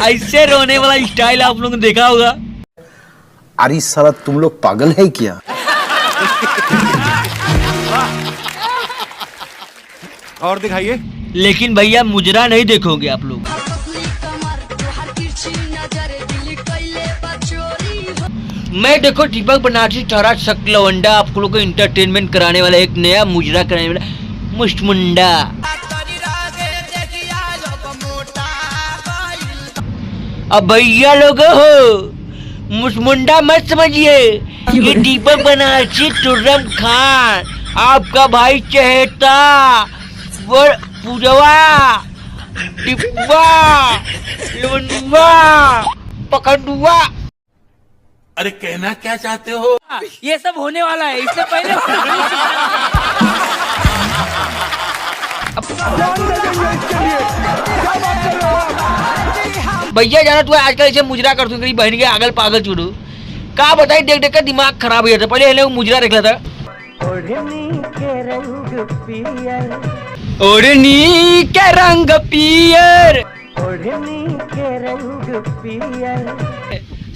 ऐसे रोने वाला स्टाइल आप लोगों ने देखा होगा। अरे साला तुम लोग पागल है क्या? और दिखाइए। लेकिन भैया मुजरा नहीं देखोगे आप लोग। मैं देखो दीपक बनारसी ठहरा शकलवंडा आप लोग को इंटरटेनमेंट कराने वाला एक नया मुजरा कराने वाला मुस्टमुंडा। अब भैया लोग हो मुस्टमुंडा मत समझिए, ये दीपक बनारसी तुर्रम खान आपका भाई चहेता वो पूजवा डिब्बा लवंडुआ पकड़ुआ। अरे कहना क्या चाहते हो? ये सब होने वाला है, इससे पहले भैया जाना तू आजकल ऐसे मुजरा कर तू बहन के आगल पागल चुड़ू का बताई देख देख कर दिमाग खराब हो जाता। पहले वो मुजरा देख लेता। ओढ़नी के रंग पियर, ओढ़नी के रंग पियर, ओढ़नी के रंग पियर,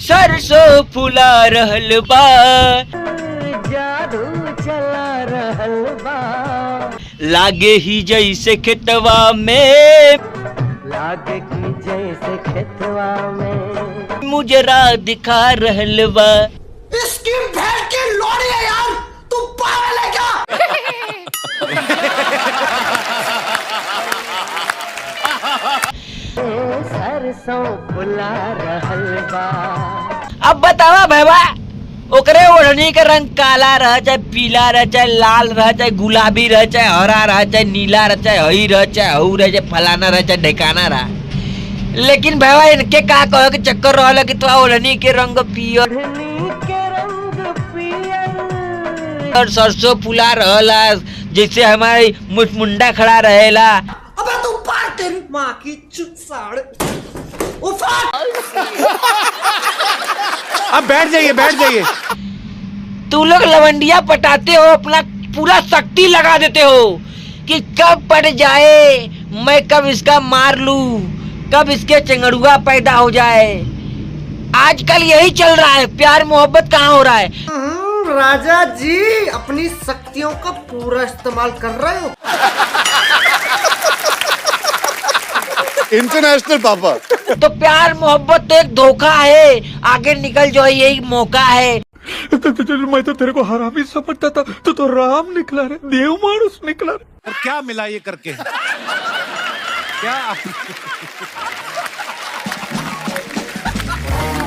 सरसों फुला रहल बा, जादू चला रहल बा, लागे ही जैसे खेतवा में, लागे ही जैसे खेतवा में, मुजरा दिखा रहल बा। इसकी भेड़ की लोड़ी है यार, तू पागल है क्या? सरसों फुला रहल बा। अब बतावा भैया ओकरे ओढ़नी का रंग काला रह चाहे पीला रह चाहे लाल रह चाहे गुलाबी रह चाहे हरा रह चाहे नीला रह चाहे हई रह चाहे हऊ रह चाहे फलाना रह चाहे ढेकाना रह, लेकिन भैया इनके का कहो कि चक्कर रहला कि तो ओढ़नी के रंग पियर, ओढ़नी के रंग पियर और सरसों फुला रहला जैसे हमारी मुस्टमुंडा खड़ा रहेला। अबे तू पार तेरी माँ की चुत साड़। अब बैठ जाइए बैठ जाइए। तू लोग लवंडिया पटाते हो, अपना पूरा शक्ति लगा देते हो कि कब पट जाए, मैं कब इसका मार लूं, कब इसके चंगड़ुआ पैदा हो जाए। आजकल यही चल रहा है, प्यार मोहब्बत कहाँ हो रहा है। राजा जी अपनी शक्तियों का पूरा इस्तेमाल कर रहे हो। इंटरनेशनल पापा। तो प्यार मोहब्बत तो एक धोखा है, आगे निकल जाओ यही मौका है। मैं तो तेरे को हरामी समझता था, तो राम निकला रे, देव मानुस निकला रे। और क्या मिला ये करके क्या